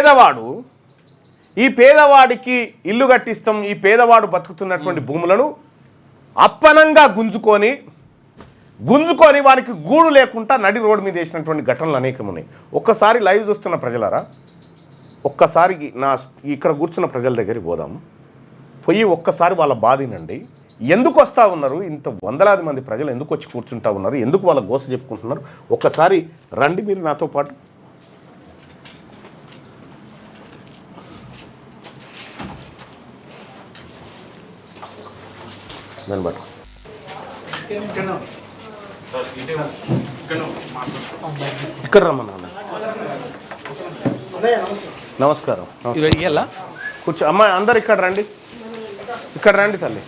పేదవాడు ఈ పేదవాడికి ఇల్లు కట్టిస్తాం, ఈ పేదవాడు బతుకుతున్నటువంటి భూములను అప్పనంగా గుంజుకొని వానికి గూడు లేకుండా నడి రోడ్డు మీద వేసినటువంటి ఘటనలు అనేకం ఉన్నాయి. ఒక్కసారి లైవ్ చూస్తున్న ప్రజలారా, ఒక్కసారి ఇక్కడ కూర్చున్న ప్రజల దగ్గరికి పోదాము, పోయి ఒక్కసారి వాళ్ళ బాధినండి. ఎందుకు వస్తూ ఉన్నారు, ఇంత వందలాది మంది ప్రజలు ఎందుకు వచ్చి కూర్చుంటా ఉన్నారు, ఎందుకు వాళ్ళ గోస చెప్పుకుంటున్నారు, ఒక్కసారి రండి మీరు నాతో పాటు. ఇక్కడ రమ్మన్నా. నమస్కారం. కూర్చో అమ్మా, అందరు ఇక్కడ రండి, ఇక్కడ రండి తల్లి.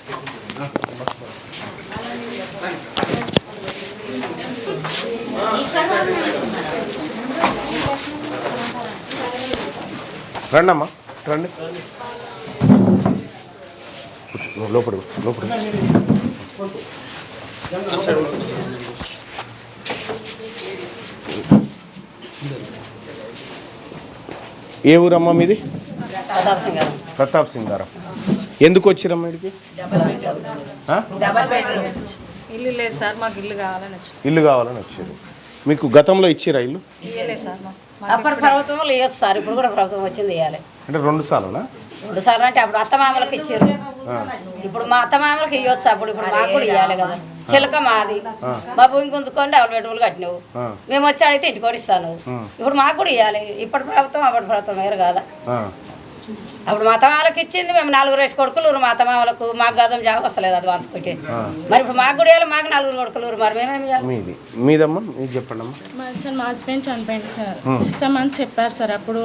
రండి అమ్మా, రండి లోపల. ఏ ఊరమ్మా మీది? ప్రతాప్ సింగారం. ఎందుకు వచ్చిరమ్మా ఇక్కడికి? ఇల్లు లేదు సార్, మాకు ఇల్లు కావాలని వచ్చారు. మీకు గతంలో ఇచ్చిరా ఇల్లు? అప్పుడు ప్రభుత్వం లేదు సార్, ఇప్పుడు కూడా ప్రభుత్వం వచ్చింది ఇవ్వాలి. అంటే 2 సార్లునా? 2 సార్లు అంటే అప్పుడు అత్తమామలకు ఇచ్చారు, ఇప్పుడు మా అత్తమామలకు ఇవ్వచ్చు. ఇప్పుడు మాకు కూడా ఇవ్వాలి కదా. చిలక మాది, మా భూమి గుంజుకొని డబుల్ బెడ్రూమ్లు కట్టినావు, మేము వచ్చి అడిగితే ఇంటికి కూడా ఇస్తాను. ఇప్పుడు మాకు కూడా ఇవ్వాలి. ఇప్పటి ప్రభుత్వం అప్పటి ప్రభుత్వం వేరు కదా. అప్పుడు మా అత్తమామలకు ఇచ్చింది, మేము 4 రేసి కొడుకులు, మా అత్తమామలకు మాకు గజం జాబ్ వస్తలేదు, అది వంచుకుంటే. మరి ఇప్పుడు మాకు కూడా ఇవ్వాలి, మాకు 4 కొడుకులు, మరి మేమేమి ఇవ్వాలి? మీదమ్మా మీరు చెప్పండి అమ్మా. సార్ మా హస్బెండ్ చనిపోయింది సార్, ఇస్తామని చెప్పారు సార్. అప్పుడు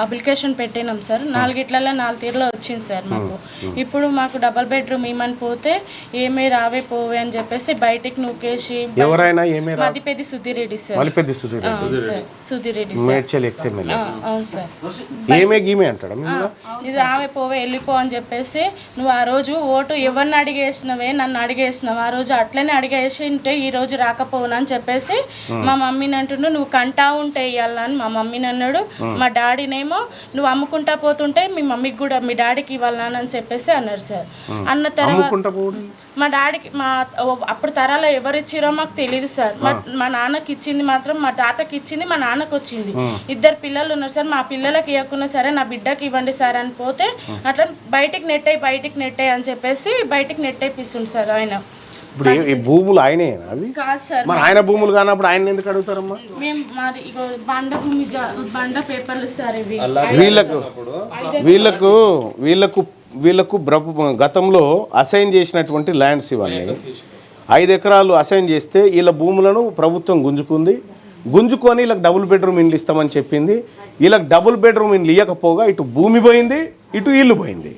అప్లికేషన్ పెట్టినాం సార్, 4 ఇట్లలో 4 తీరులో వచ్చింది సార్ మాకు. ఇప్పుడు మాకు డబల్ బెడ్రూమ్ ఇమ్మని పోతే ఏమే రావే పోవే అని చెప్పేసి బయటికి నూకేసి, ఎవరైనా మదిపెద్ది సుధీర్ రెడ్డి సార్, సుధీర్ రెడ్డి సార్. అవును సార్. ఇది రావే పోవే వెళ్ళిపో అని చెప్పేసి, నువ్వు ఆ రోజు ఓటు ఎవరిని అడిగేసినవే, నన్ను అడిగేసినావు, ఆ రోజు అట్లనే అడిగేసి ఉంటే ఈ రోజు రాకపోవునా అని చెప్పేసి మా మమ్మీని అంటుండు, నువ్వు కంటా ఉంటే ఇవ్వాలని మా మమ్మీని అన్నాడు. మా డాడీనేమో నువ్వు అమ్ముకుంటా పోతుంటే మీ మమ్మీకి కూడా మీ డాడీకి ఇవ్వాలని అని చెప్పేసి అన్నారు సార్. అన్న తర్వాత మా డాడీకి అప్పుడు తరాలో ఎవరు ఇచ్చిరో మాకు తెలియదు సార్. మా నాన్నకి ఇచ్చింది మాత్రం, మా తాతకి ఇచ్చింది మా నాన్నకు వచ్చింది. 2 పిల్లలు ఉన్నారు సార్, మా పిల్లలకి ఇవ్వకున్నా సరే నా బిడ్డకి ఇవ్వండి సార్ అని పోతే అట్లా బయటికి నెట్టాయి అని చెప్పేసి బయటికి నెట్టేపిస్తుంది సార్ ఆయన. ఇప్పుడు ఈ భూములు ఆయనే అవి కాదు సార్, మరి ఆయన భూములు కానప్పుడు ఆయన ఎందుకు అడుగుతారమ్మా? మేము మాది బండ భూమి, బండ పేపర్లు సార్ ఇవి. వీళ్ళకు గతంలో అసైన్ చేసినటువంటి ల్యాండ్స్ ఇవన్నీ 5 ఎకరాలు అసైన్ చేస్తే వీళ్ళ భూములను ప్రభుత్వం గుంజుకొని వీళ్ళకి డబుల్ బెడ్రూమ్ ఇండ్లు ఇస్తామని చెప్పింది. వీళ్ళకి డబుల్ బెడ్రూమ్ ఇండ్లు ఇవ్వకపోగా ఇటు భూమి పోయింది, ఇటు ఇల్లు పోయింది.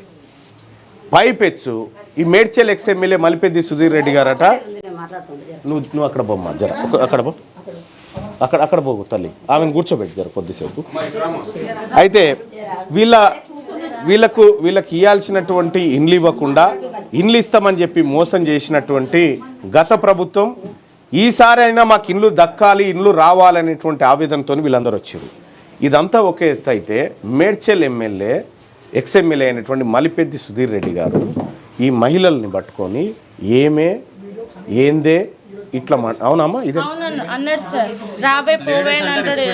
పైపెచ్చు ఈ మేడ్చల్ ఎక్స్ఎమ్మెల్యే మలిపెద్ది సుధీర్ రెడ్డి గారట. నువ్వు అక్కడ బొమ్మ జర, అక్కడ పోగు తల్లి, ఆమెను కూర్చోబెట్టి జర కొద్దిసేపు. అయితే వీళ్ళకి ఇవ్వాల్సినటువంటి ఇండ్లు ఇవ్వకుండా ఇండ్లు ఇస్తామని చెప్పి మోసం చేసినటువంటి గత ప్రభుత్వం, ఈసారి అయినా మాకు ఇండ్లు దక్కాలి, ఇండ్లు రావాలనేటువంటి ఆవేదనతో వీళ్ళందరూ వచ్చారు. ఇదంతా ఒక ఎత్తు అయితే, మేడ్చల్ ఎక్స్ఎమ్మెల్యే అయినటువంటి మలిపెద్ది సుధీర్ రెడ్డి గారు ఈ మహిళల్ని పట్టుకొని ఏందే ఇట్లా అవునమ్మా ఇదే అన్నాడు సార్. రాబోయే పోవే అని అంటాడు.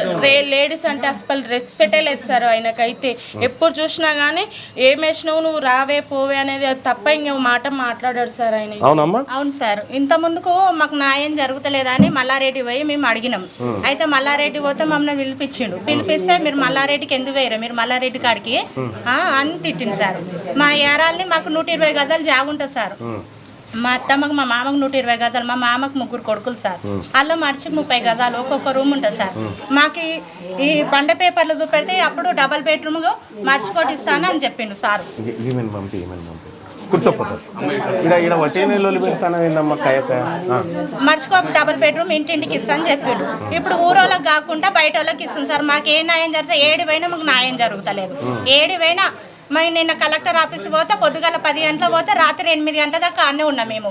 లేడీస్ అంటే అసలు రెస్పెక్టే లేదు సార్ ఆయనకైతే. ఎప్పుడు చూసినా కానీ ఏమేసినావు నువ్వు రావే పోవే అనేది తప్ప ఇంక మాట మాట్లాడాడు సార్ ఆయన. అవునమ్మా. అవును సార్. ఇంత ముందుకు మాకు న్యాయం జరుగుతలేదని మల్లారెడ్డి పోయి మేము అడిగినాం. అయితే మల్లారెడ్డి పోతే మమ్మల్ని పిలిపిస్తే మీరు మల్లారెడ్డికి ఎందుకు వేయరు, మీరు మల్లారెడ్డి కాడికి అని తిట్టింది సార్. మా ఏరాల్ని మాకు 120 గజాలు జాగుంటుంది సార్. మా అత్తమ్మకు మా మామకు 120 గజాలు, మా మామకు 3 కొడుకులు సార్. అలా మర్చికి 30 గజాలు ఒక్కొక్క రూమ్ ఉంటుంది సార్. మాకు ఈ బండ పేపర్లు చూపెడితే అప్పుడు డబల్ బెడ్రూమ్ మర్చికోటి ఇస్తాను అని చెప్పిండు సార్. మర్చికో డబల్ బెడ్రూమ్ ఇంటింటికి ఇస్తాను చెప్పిండు. ఇప్పుడు ఊరోళ్ళకి కాకుండా బయట వాళ్ళకి ఇస్తుంది సార్. మాకు ఏ న్యాయం జరిగితే 7 పోయినా మాకు న్యాయం జరుగుతలేదు. 7 పోయినా మేము నిన్న కలెక్టర్ ఆఫీస్ పోతే పొద్దుగల 10 గంటలకు పోతే రాత్రి 8 గంటల దాకా అన్నీ ఉన్నాం. మేము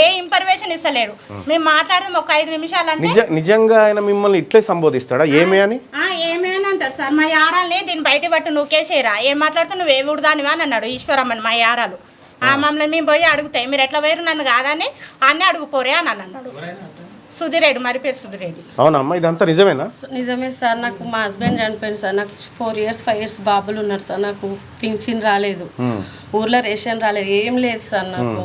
ఏ ఇన్ఫర్మేషన్ ఇస్తలేడు. మేము మాట్లాడదాం ఒక 5 నిమిషాలు అంటే నిజంగా ఆయన మిమ్మల్ని ఇట్లే సంబోధిస్తాడా ఏమే అని అంటారు మాట్లాడతాడు సార్ మా యారాల్ని దీన్ని బయట పట్టు నువ్వుకేసేరా ఏం మాట్లాడుతూ నువ్వు ఏ ఊడదానివా అని అన్నాడు ఈశ్వరమ్మని మా యారాలు మమ్మల్ని మేము పోయి అడుగుతాయి మీరు ఎట్లా పోయారు నన్ను కాదని అన్నీ అడుగుపోరే అని అన్నాడు సుధిరెడ్డి మరి పేరు సుధిరెడ్డి. అవునమ్మా ఇదంతా నిజమేనా? నిజమే సార్. నాకు మా హస్బెండ్ చనిపోయింది సార్. నాకు 4 years 5 years బాబులు ఉన్నారు సార్. నాకు పింఛన్ రాలేదు, ఊర్లో రేషన్ రాలేదు, ఏం లేదు సార్. నాకు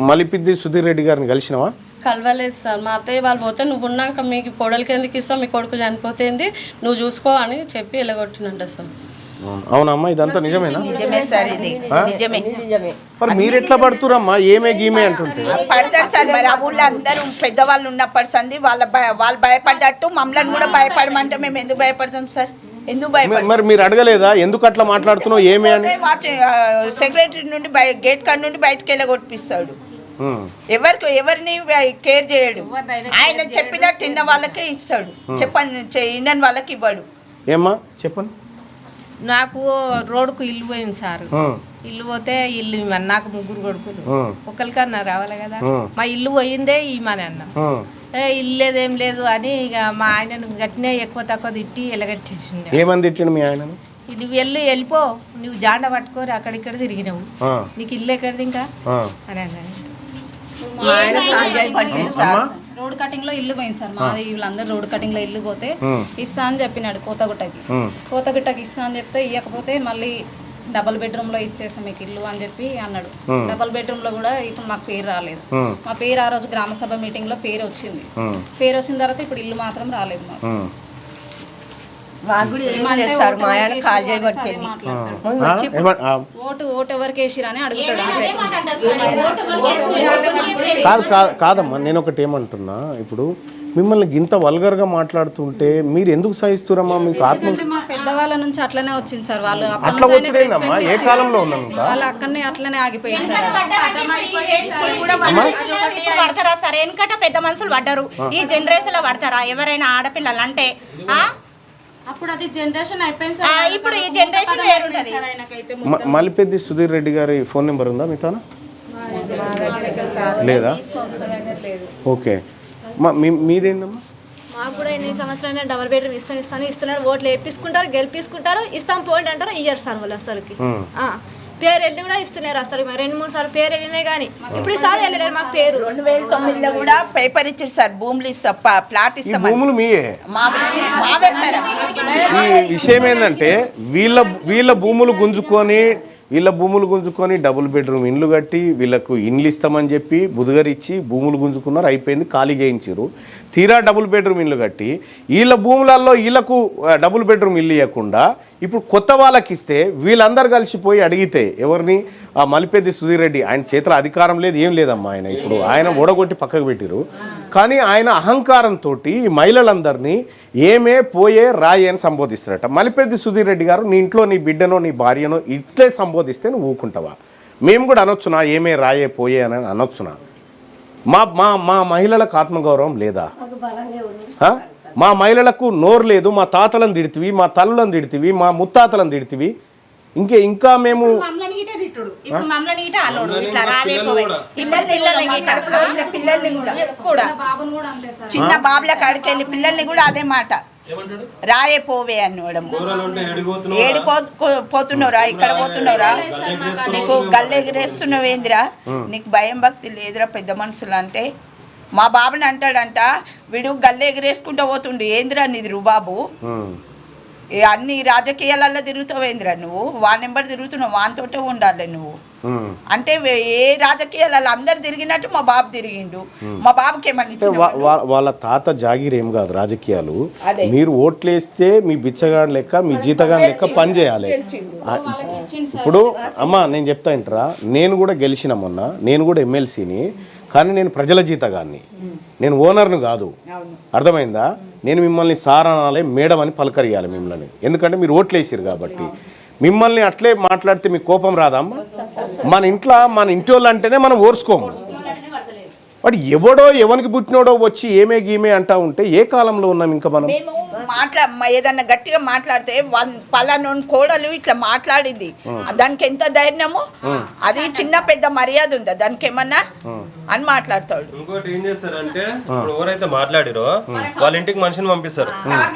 మలిపిద్ది సుధీర్ రెడ్డి గారిని కలిసినావా? కలవలేదు సార్. మా అత్తయ్య వాళ్ళు పోతే నువ్వు ఉన్నాక మీకు కోడలికి ఎందుకు ఇస్తావు, మీ కొడుకు చనిపోతేంది నువ్వు చూసుకో అని చెప్పి వెళ్ళగొట్టినంట సార్. అవునమ్మా ఇదంతా నిజమేనా? నిజమే సార్, ఇది నిజమే. మరి మీరు ఎట్లా పడుతురమ్మా ఏమే గీమే అంటుంటే? పడతారు సార్. మరి ఆ ఊళ్ళో అందరూ పెద్దవాళ్ళు ఉన్నప్పటి సంది వాళ్ళు భయపడ్డట్టు మమ్మల్ని కూడా భయపడమంటే మేము ఎందుకు భయపడతాం సార్? ఎందుకు భయపడతాం? మరి మీరు అడగలేదా ఎందుకు అట్లా మాట్లాడుతున్నావు ఏమే అని? సెక్రటరీ నుండి గేట్ కాడ నుండి బయటకు వెళ్ళగొట్టిస్తాడు. ఎవరిని కేర్ చేయడు. ఆయన చెప్పినట్టు తిన్న వాళ్ళకే ఇస్తాడు, ఇన్న వాళ్ళకి ఇవ్వడు. ఏమ్మా చెప్పండి. నాకు రోడ్డుకు ఇల్లు పోయింది సార్. ఇల్లు పోతే ఇల్లు నాకు 3 కొడుకులు, ఒకరికన్నా రావాలి కదా. మా ఇల్లు పోయిందే ఈమని అన్నాం. ఇల్లు లేదేం లేదు అని ఇక మా ఆయనను గట్టినే ఎక్కువ తక్కువ తిట్టి ఎలగట్టేసింది. ఏమని తిట్టిండు మీ ఆయన? నువ్వు వెళ్ళిపో, నువ్వు జాండ పట్టుకోరు అక్కడిక్కడ తిరిగినావు, నీకు ఇల్లు ఎక్కడిది ఇంకా అని అన్నాడు. రోడ్ కటింగ్ లో ఇల్లు పోయింది సార్ మాది. వీళ్ళందరూ రోడ్ కటింగ్ లో ఇల్లు పోతే ఇస్తా అని చెప్పినాడు కోతగుట్టకి ఇస్తా అని చెప్తే ఇవ్వకపోతే మళ్ళీ డబుల్ బెడ్రూమ్ లో ఇచ్చేసాం మీకు ఇల్లు అని చెప్పి అన్నాడు. డబుల్ బెడ్రూమ్ లో కూడా ఇప్పుడు మాకు పేరు రాలేదు. మా పేరు ఆ రోజు గ్రామ సభ మీటింగ్ లో పేరు వచ్చింది. పేరు వచ్చిన తర్వాత ఇప్పుడు ఇల్లు మాత్రం రాలేదు మాకు. ఓటు ఎవరికి వేసిరని అడుగుతాడు. కాదమ్మా నేను ఒకటి ఏమంటున్నా, ఇప్పుడు మిమ్మల్ని ఇంత వల్గర్గా మాట్లాడుతుంటే మీరు ఎందుకు సహిస్తురమ్మా? మీకు ఆత్మ మా పెద్దవాళ్ళ నుంచి అట్లనే వచ్చింది సార్. వాళ్ళు అట్లా వచ్చిందమ్మా. ఏ కాలంలో ఉన్నాను వాళ్ళు అక్కడనే అట్లనే ఆగిపోయారు సార్. పడతారా సార్? వెనకట పెద్ద మనుషులు పడ్డారు, ఈ జనరేషన్ లో పడతారా ఎవరైనా ఆడపిల్లలు అంటే? అప్పుడు అది జనరేషన్ అయిపోయింది సార్. ఇప్పుడు ఈ జనరేషన్ వేరుంటది. మలిపెద్ది సుధీర్ రెడ్డి గారి ఫోన్ నెంబర్ ఉందా మీతో? లేదా? ఓకే. మీదేందమ్మా? మాకు కూడా ఎన్ని సంవత్సరాలు డబుల్ బెడ్రూమ్ ఇస్తున్నారు. ఓట్లు వేపించుకుంటారు, గెలిపించుకుంటారు, ఇస్తాం పోండి అంటారు, ఇయ్యారు సార్ వాళ్ళు అసలుకి. పేరు వెళ్ళి కూడా ఇస్తున్నారు అసలు. 2-3 సార్లు పేరు వెళ్ళినాయి కానీ ఇప్పుడు ఈసారి వెళ్ళలేరు. మాకు పేరు 2009లో కూడా పేపర్ ఇచ్చారు సార్. భూములు ఇస్తాం, ప్లాట్ ఇస్తాం. భూములు మీయే. మావే సార్. ఈ విషయం ఏంటంటే వీళ్ళ భూములు గుంజుకొని డబుల్ బెడ్రూమ్ ఇండ్లు కట్టి వీళ్ళకు ఇండ్లు ఇస్తామని చెప్పి బుధగరిచ్చి భూములు గుంజుకున్నారు. అయిపోయింది, ఖాళీ చేయించారు. తీరా డబుల్ బెడ్రూమ్ ఇల్లు కట్టి వీళ్ళ భూములలో వీళ్ళకు డబుల్ బెడ్రూమ్ ఇల్లు ఇవ్వకుండా ఇప్పుడు కొత్త వాళ్ళకి ఇస్తే వీళ్ళందరూ కలిసిపోయి అడిగితే ఎవరిని? ఆ మలిపెద్ది సుధీర్ రెడ్డి. ఆయన చేతిలో అధికారం లేదు, ఏం లేదమ్మా. ఆయన ఓడగొట్టి పక్కకు పెట్టిరు. కానీ ఆయన అహంకారంతో ఈ మహిళలందరినీ ఏమే పోయే రాయే అని సంబోధిస్తారట. మలిపెద్ది సుధీర్ రెడ్డి గారు నీ ఇంట్లో నీ బిడ్డనో నీ భార్యనో ఇట్లే సంబోధిస్తే నువ్వు ఊరుకుంటావా? మేము కూడా అనొచ్చునా ఏమే రాయే పోయే అని అనొచ్చునా? మా మహిళలకు ఆత్మగౌరవం లేదా? మా మహిళలకు నోరు లేదు. మా తాతలను తిడితివి, మా తల్లులను తిడితివి, మా ముత్తాతలను తిడితివి. ఇంకా మేము చిన్న బాబుల కాడికి వెళ్ళి పిల్లల్ని కూడా అదే మాట రాయే పోవే అనడం. పోతున్నావురా, ఇక్కడ పోతున్నావురా, నీకు గల్లెగిరేస్తున్నావేందిరా, నీకు భయం భక్తి లేదురా పెద్ద మనుషులు అంటే. మా బాబుని అంటాడంట, వీడు గల్లె ఎగిరేసుకుంటూ పోతుండు, ఏందిరా నీది రుబాబు, అన్ని రాజకీయాలలో తిరుగుతావేంద్రా నువ్వు, వాని నెంబర్ తిరుగుతున్నావు, వానితోటే ఉండాలి నువ్వు అంటే. ఏ రాజకీయాలలో అందరు తిరిగినట్టు మా బాబు తిరిగిండు. మా బాబుకి ఏమన్నా వాళ్ళ తాత జాగీర్ ఏం కాదు రాజకీయాలు. మీరు ఓట్లేస్తే మీ బిచ్చగాడి లెక్క మీ జీతగాడి లెక్క పని చేయాలి. ఇప్పుడు అమ్మా నేను చెప్తా ఇంటరా, నేను కూడా గెలిచిన మొన్న, నేను కూడా ఎమ్మెల్సీని, కానీ నేను ప్రజల జీతగాన్ని, నేను ఓనర్ను కాదు. అర్థమైందా? నేను మిమ్మల్ని సార్ అనాలి, మేడం అని పలకరియాలి మిమ్మల్ని, ఎందుకంటే మీరు ఓట్లేసారు కాబట్టి. మిమ్మల్ని అట్లే మాట్లాడితే మీకు కోపం రాదమ్మా? మన ఇంట్లో మన ఇంటి వాళ్ళు అంటేనే మనం ఓర్చుకోము. వాడు ఎవడో ఎవరికి పుట్టినోడో వచ్చి ఏమే గీమే అంటా ఉంటే ఏ కాలంలో ఉన్నాం ఇంకా మనం? మేము ఏదన్నా గట్టిగా మాట్లాడితే పలానా కోడలు ఇట్లా మాట్లాడింది, దానికి ఎంత ధైర్యము, అది చిన్న పెద్ద మర్యాద ఉందా దానికి ఏమన్నా అని మాట్లాడతాడు. ఇంకోటి ఏం చేస్తారంటే ఇప్పుడు ఎవరైతే మాట్లాడిరో వాళ్ళ ఇంటికి మనిషిని పంపిస్తారు,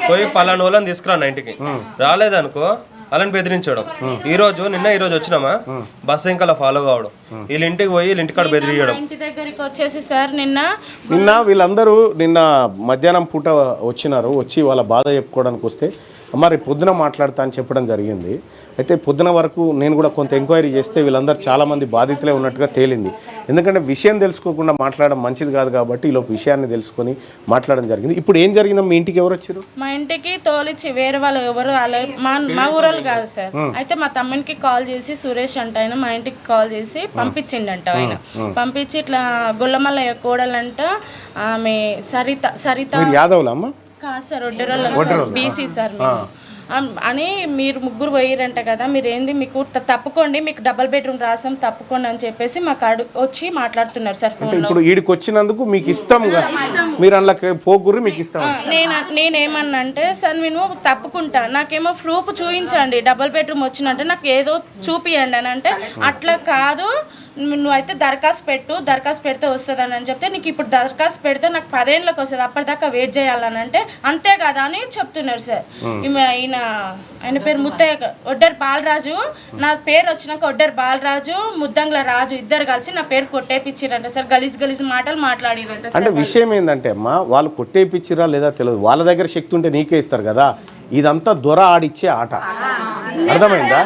పోయి పలానా వాళ్ళని తీసుకురా నా ఇంటికి, రాలేదనుకో వాళ్ళని బెదిరించడం. ఈ రోజు వచ్చినామా బస్సు ఇంకా ఫాలో కావడం, వీళ్ళ ఇంటికి పోయి వీళ్ళ ఇంటికాడ బెదిరియడం. ఇంటి దగ్గరికి వచ్చేసి సార్ నిన్న వీళ్ళందరూ మధ్యాహ్నం పూట వచ్చి వాళ్ళ బాధ చెప్పుకోవడానికి వస్తే మరి పొద్దున మాట్లాడతా అని చెప్పడం జరిగింది. అయితే పొద్దున వరకు నేను కూడా కొంత ఎంక్వైరీ చేస్తే వీళ్ళందరూ చాలామంది బాధితులే ఉన్నట్టుగా తేలింది. ఎందుకంటే విషయం తెలుసుకోకుండా మాట్లాడడం మంచిది కాదు కాబట్టి ఈలోపు విషయాన్ని తెలుసుకొని మాట్లాడడం జరిగింది. ఇప్పుడు ఏం జరిగిందో మీ ఇంటికి ఎవరు వచ్చారు? మా ఇంటికి తోలిచ్చి వేరే వాళ్ళు ఎవరు మా ఊరోళ్ళు కాదు సార్. అయితే మా తమ్మునికి కాల్ చేసి సురేష్ అంట ఆయన మా ఇంటికి కాల్ చేసి పంపించిండంట. ఆయన పంపించి ఇట్లా గొల్లమల్లయ్య కోడలంట ఆమె సరిత యాదవ్లమ్మ కాదు సార్, ఒడ్డెరోళ్ళ బీసీ సార్ అని మీరు ముగ్గురు పోయిరంట కదా, మీరు ఏంది మీకు తప్పుకోండి, మీకు డబుల్ బెడ్రూమ్ రాసాం తప్పుకోండి అని చెప్పేసి మాకు వచ్చి మాట్లాడుతున్నారు సార్ ఫోన్ లో. ఇప్పుడు ఈడికి వచ్చినందుకు మీకు ఇష్టం, మీరు అందులో పోగురు మీకు ఇష్టం. నేనేమన్నా అంటే సార్ నేను తప్పుకుంటా, నాకేమో ప్రూఫ్ చూపించండి, డబుల్ బెడ్రూమ్ వచ్చినంటే నాకు ఏదో చూపియండి అని అంటే, అట్లా కాదు నువ్వైతే దరఖాస్తు పెడితే వస్తుంది అని చెప్తే, నీకు ఇప్పుడు దరఖాస్తు పెడితే నాకు 10 ఏళ్ళకి వస్తుంది, అప్పటిదాకా వెయిట్ చేయాలని అంటే, అంతే కదా అని చెప్తున్నారు సార్. ఆయన పేరు ముత్తయ్య ఒడ్డర్ బాలరాజు, నా పేరు వచ్చినాక ఒడ్డర్ బాలరాజు ముద్దంగ్ల రాజు ఇద్దరు కలిసి నా పేరు కొట్టేపిచ్చిరంట సార్. గలీజ్ మాటలు మాట్లాడిరంట. అంటే విషయం ఏంటంటే అమ్మా, వాళ్ళు కొట్టేపిచ్చిరా లేదా తెలియదు, వాళ్ళ దగ్గర శక్తి ఉంటే నీకే ఇస్తారు కదా. ఇదంతా దొర ఆడిచ్చే ఆట, అర్థమైందా?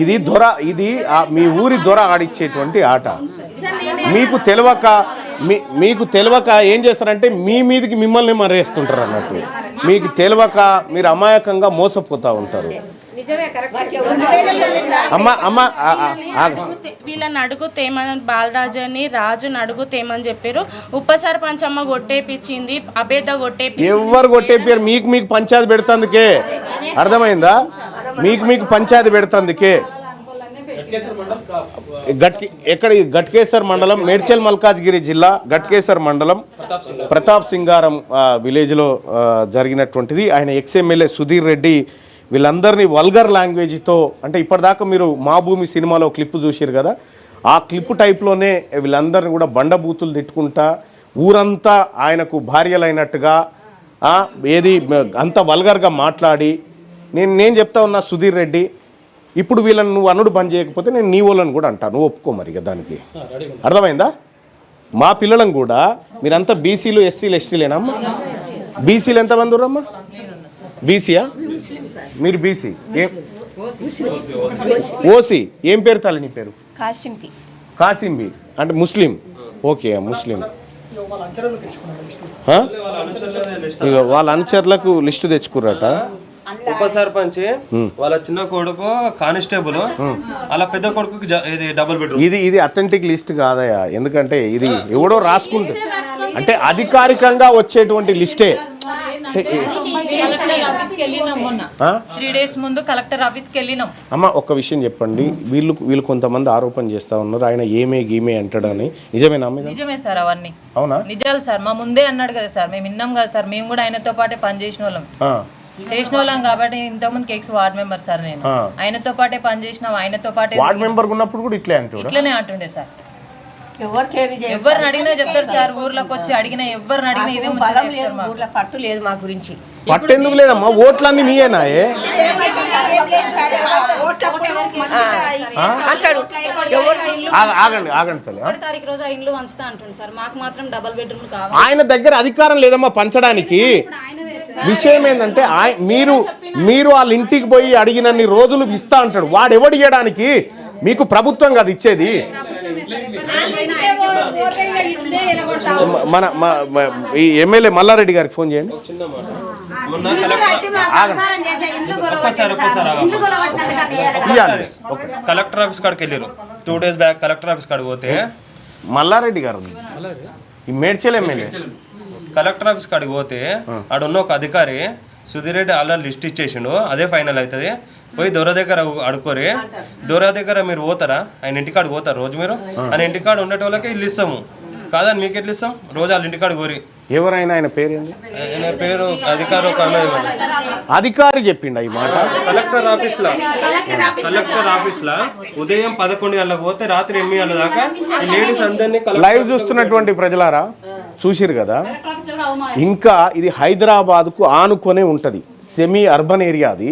ఇది మీ ఊరి దొర ఆడిచ్చేటువంటి ఆట. మీకు తెలియక ఏం చేస్తారంటే మీ మీదకి మిమ్మల్ని మరేస్తుంటారు అన్నట్టు. మీకు తెలియక మీరు అమాయకంగా మోసపోతూ ఉంటారు. వీళ్ళని అడుగుతేమని బాలరాజు అని రాజుని అడుగుతేమని చెప్పారు. ఉప సర్పంచ్ అమ్మ కొట్టేపించింది, అభేద కొట్టేపించింది. ఎవరు కొట్టేపారు? మీకు పంచాయతీ పెడతందుకే, అర్థమైందా? మీకు పంచాయతీ పెడతందుకే. గట్కేసర్ మండలం, మేడ్చల్ మల్కాజ్గిరి జిల్లా గట్కేసర్ మండలం ప్రతాప్ సింగారం విలేజ్లో జరిగినటువంటిది. ఆయన ఎక్స్ఎమ్మెల్యే సుధీర్ రెడ్డి వీళ్ళందరినీ వల్గర్ లాంగ్వేజ్తో, అంటే ఇప్పటిదాకా మీరు మా భూమి సినిమాలో క్లిప్ చూసారు కదా, ఆ క్లిప్ టైప్లోనే వీళ్ళందరినీ కూడా బండబూతులు తిట్టుకుంటా ఊరంతా ఆయనకు భార్యలైనట్టుగా ఏది అంత వల్గర్గా మాట్లాడి, నేను చెప్తా ఉన్నా సుధీర్ రెడ్డి, ఇప్పుడు వీళ్ళని నువ్వు అనుడు బంద్ చేయకపోతే నేను నీ వాళ్ళని కూడా అంటా, నువ్వు ఒప్పుకో మరి ఇక దానికి, అర్థమైందా? మా పిల్లలను కూడా మీరంతా బీసీలు ఎస్సీలు ఎస్టీలేనమ్మా? బీసీలు ఎంతమంది ఉన్నారమ్మా? బీసీయా? మీరు బీసీ, ఓసీ. ఏం పేరు తల్లి నీ పేరు? కాసింబి అంటే ముస్లిం. ఓకే, ముస్లిం. వాళ్ళ అనుచరులకు లిస్టు తెచ్చుకుర్రట. ఉప సర్పంచ్ వాళ్ళ చిన్న కొడుకు కానిస్టేబుల్, అలా పెద్ద కొడుకు ఇది డబుల్ బెడ్రూమ్. ఇది అథెంటిక్ లిస్ట్ కాదయా, ఎందుకంటే ఇది ఎవడో రాసుకుంటుంది, అంటే అధికారికంగా వచ్చేటువంటి లిస్టే. 3 days ముందు కలెక్టర్ ఆఫీస్కి వెళ్ళినాం. అమ్మ ఒక్క విషయం చెప్పండి, వీళ్ళు కొంతమంది ఆరోపణ చేస్తా ఉన్నారు ఆయన ఏమే గీమే అంటాడని, నిజమేనా? నిజమే సార్, అవన్నీ అవునా? నిజాలు సార్. మా ముందే అన్నాడు కదా సార్, మేము విన్నాం కదా సార్, మేము కూడా ఆయనతో పాటే పని చేసిన వాళ్ళం కాబట్టి ఇంతకుముందు కేక్స్ వార్డ్ మెంబర్ సార్. నేను ఆయనతో పాటే పని చేసినాం, ఆయనతో పాటే వార్డ్ మెంబర్ ఉన్నప్పుడు కూడా ఇట్లనే అంటుండే సార్. ఎవరిని అడిగినా చెప్తారు సార్, ఊర్లోకి వచ్చి అడిగినా ఎవరిని అడిగినా ఇదే ఊర్లో పట్టు లేదు మా గురించి. పట్టెందుకు లేదమ్మా? ఓట్లన్నీ మీయేనాయే అంటాడు. ఆగండి తల్లి. బెడ్రూమ్ ఆయన దగ్గర అధికారం లేదమ్మా పంచడానికి. విషయం ఏంటంటే మీరు వాళ్ళ ఇంటికి పోయి అడిగినన్ని రోజులు ఇస్తా అంటాడు. వాడు ఎవడు ఇవ్వడానికి? మీకు ప్రభుత్వం కాదు ఇచ్చేది. ఈ ఎమ్మెల్యే మల్లారెడ్డి గారికి ఫోన్ చేయండి. కలెక్టర్ ఆఫీస్ కాడికి వెళ్ళారు 2 days బ్యాక్. కలెక్టర్ ఆఫీస్ కాడికి పోతే మల్లారెడ్డి గారు ఈ మేడ్చల్ ఎమ్మెల్యే కలెక్టర్ ఆఫీస్ కాడికి పోతే ఆడున్న ఒక అధికారి సుధీర్ రెడ్డి ఆల్రెడీ లిస్ట్ ఇచ్చేసిండు, అదే ఫైనల్ అవుతుంది, పోయి దొర దగ్గర అడుకోరి. దొర దగ్గర మీరు పోతారా? ఆయన ఇంటికాడికి పోతారు రోజు మీరు? ఆయన ఇంటికాడ ఉండేటోళ్ళకి ఇల్లు ఇస్తాము, కాదని మీకు ఎట్లా ఇస్తాం? రోజు వాళ్ళ ఇంటికాడ కోరి ఎవరైనా ఆయన పేరేంది? ఆయన పేరు అధికారి ఒక ఆమె అధికారి చెప్పిండ ఈ మాట. కలెక్టర్ ఆఫీస్ లా ఉదయం 11 గంటలకు పోతే రాత్రి 8 గంటల దాకా ఈ లేడీస్ అందరినీ లైవ్ చూస్తున్నటువంటి ప్రజలారా చూసిరు కదా. ఇంకా ఇది హైదరాబాద్కు ఆనుకొనే ఉంటుంది, సెమీ అర్బన్ ఏరియా అది.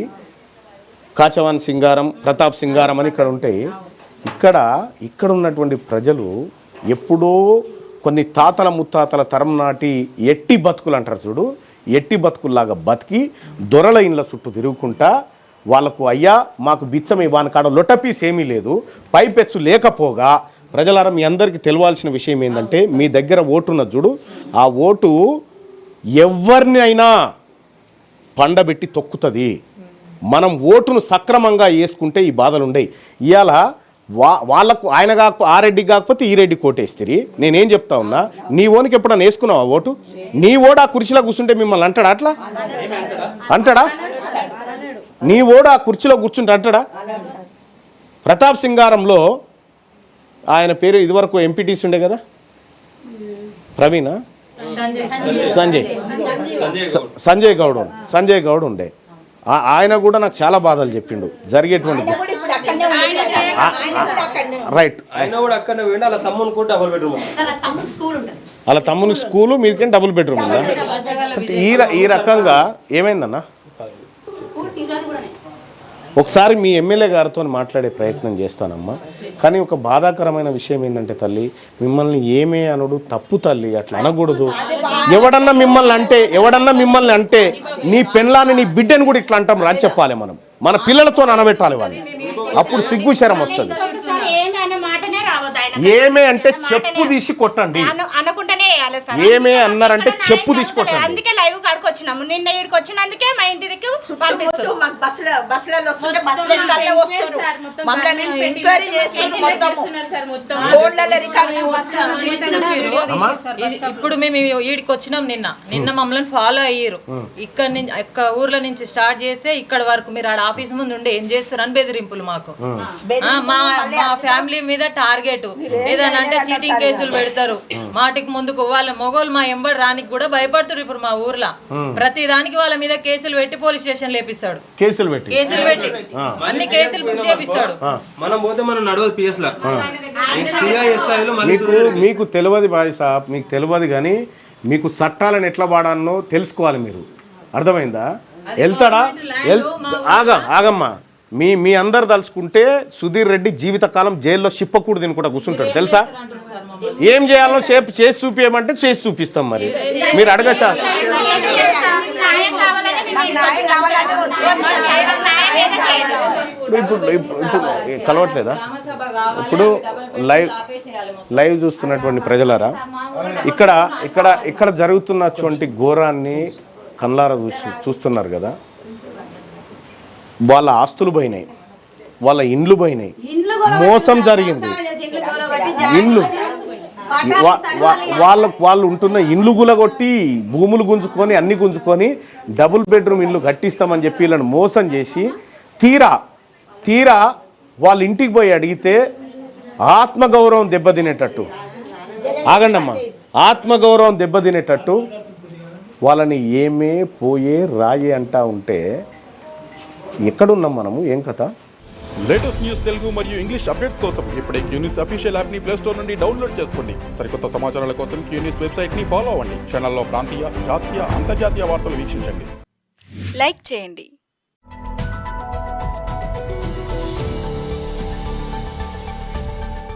కాచవాన్ సింగారం, ప్రతాప్ సింగారం అని ఇక్కడ ఉంటాయి. ఇక్కడ ఉన్నటువంటి ప్రజలు ఎప్పుడో కొన్ని తాతల ముత్తాతల తరం నాటి ఎట్టి బతుకులు అంటారు చూడు, ఎట్టి బతుకుల్లాగా బతికి దొరల ఇండ్ల చుట్టూ తిరుగుకుంటా వాళ్ళకు అయ్యా మాకు బిచ్చమే వాని కాడ లొటపీస్ ఏమీ లేదు, పైపెచ్చు లేకపోగా. ప్రజలారా మీ అందరికీ తెలవాల్సిన విషయం ఏంటంటే మీ దగ్గర ఓటు ఉన్నది చూడు, ఆ ఓటు ఎవరిని అయినా పండబెట్టి తొక్కుతుంది. మనం ఓటును సక్రమంగా వేసుకుంటే ఈ బాధలు ఉండయి. ఇవాళ వాళ్ళకు ఆయన కాకపోతే ఆ రెడ్డి కాకపోతే ఈ రెడ్డి కోటేస్తుంది. నేనేం చెప్తా ఉన్నా, నీ ఓనికి ఎప్పుడన్నా వేసుకున్నావా ఓటు? నీ ఓడు ఆ కుర్చీలో కూర్చుంటే మిమ్మల్ని అంటాడా? అట్లా అంటాడా? నీ ఓడు ఆ కుర్చీలో కూర్చుంటే అంటాడా? ప్రతాప్ సింగారంలో ఆయన పేరు ఇదివరకు ఎంపీటీసీ ఉండే కదా, ప్రవీణ సంజయ్ గౌడ్ ఉండే. ఆయన కూడా నాకు చాలా బాధలు చెప్పిండు జరిగేటువంటి. రైట్, వాళ్ళ తమ్మునికి స్కూలు మీదకి డబుల్ బెడ్రూమ్ ఉందా? ఈ రకంగా ఏమైందన్నా? ఒకసారి మీ ఎమ్మెల్యే గారితో మాట్లాడే ప్రయత్నం చేస్తానమ్మా. కానీ ఒక బాధాకరమైన విషయం ఏంటంటే తల్లి, మిమ్మల్ని ఏమే అనుడు తప్పు తల్లి, అట్లా అనకూడదు. ఎవడన్నా మిమ్మల్ని అంటే నీ పెళ్ళాన్ని నీ బిడ్డని కూడా ఇట్లా అంటాం అని చెప్పాలి. మనం మన పిల్లలతో అనబెట్టాలి వాళ్ళు, అప్పుడు సిగ్గు శరం వస్తుంది. ఏమే అంటే చెప్పు తీసి కొట్టండి, ఏమే అన్నారంటే చెప్పు తీసి కొట్టండి. అందుకే లైవ్ కాడికి వచ్చినాము, నిన్న ఇక్కడికి వచ్చినందుకే మా ఇంటికి ఇప్పుడు మేము ఈడికి వచ్చినాం. నిన్న మమ్మల్ని ఫాలో అయ్యారు. ఇక్కడ నుంచి ఊర్ల నుంచి స్టార్ట్ చేస్తే ఇక్కడ వరకు మీరు ఆడ ఆఫీస్ ముందు ఉండి ఏం చేస్తారు అని బెదిరింపులు. మాకు మా ఫ్యామిలీ మీద టార్గెట్ ఏదైనా అంటే చీటింగ్ కేసులు పెడతారు. మాటికి ముందుకు వాళ్ళ మొగోళ్ళు మా ఎంబడి రానికి కూడా భయపడుతారు. ఇప్పుడు మా ఊర్లో ప్రతి దానికి వాళ్ళ మీద కేసులు పెట్టి పోలీస్ స్టేషన్ లేపిస్తాడు. కేసులు పెట్టి అన్ని కేసులు బుక్ చేపిస్తాడు. మనం పోతే మనం నడవదు పిఎస్ లా. మీకు తెలియదు బాయ్ సాబ్, మీకు తెలియదు కానీ మీకు చట్టాలను ఎట్లా వాడాలో తెలుసుకోవాలి మీరు. అర్థమైందా? వెళ్తాడా? ఆగమ్మా, మీ అందరు తలుచుకుంటే సుధీర్ రెడ్డి జీవితకాలం జైల్లో చిప్పకూడు తినుకుంటా కూర్చుంటాడు తెలుసా? ఏం చేయాలో చేసి చూపించమంటే చేసి చూపిస్తాం. మరి మీరు అడగచ్చా? ఇప్పుడు కలవట్లేదా? ఇప్పుడు లైవ్ చూస్తున్నటువంటి ప్రజలారా, ఇక్కడ జరుగుతున్నటువంటి ఘోరాన్ని కళ్ళారా చూస్తున్నారు కదా. వాళ్ళ ఆస్తులు పోయినాయి, వాళ్ళ ఇండ్లు పోయినాయి, మోసం జరిగింది. ఇండ్లు వాళ్ళు ఉంటున్న ఇండ్లు గులగొట్టి భూములు గుంజుకొని అన్ని గుంజుకొని డబుల్ బెడ్రూమ్ ఇండ్లు కట్టిస్తామని చెప్పి వీళ్ళని మోసం చేసి తీరా వాళ్ళ ఇంటికి పోయి అడిగితే ఆత్మగౌరవం దెబ్బతినేటట్టు, ఆగండమ్మా, ఆత్మగౌరవం దెబ్బతినేటట్టు వాళ్ళని ఏమే పోయే రాయే అంటా ఉంటే ఎక్కడున్నాం మనము? ఏం కథ? లేటెస్ట్ న్యూస్ తెలుగు మరియు ఇంగ్లీష్ అప్డేట్స్ కోసం ఇప్పుడే క్యూన్యూస్ అఫీషియల్ యాప్ని ప్లే స్టోర్ నుండి డౌన్లోడ్ చేసుకోండి. సరికొత్త సమాచారాల కోసం క్యూన్యూస్ వెబ్సైట్ని ఫాలో అవ్వండి. ఛానల్లో ప్రాంతీయ, జాతీయ, అంతర్జాతీయ వార్తలు వీక్షించండి. లైక్ చేయండి,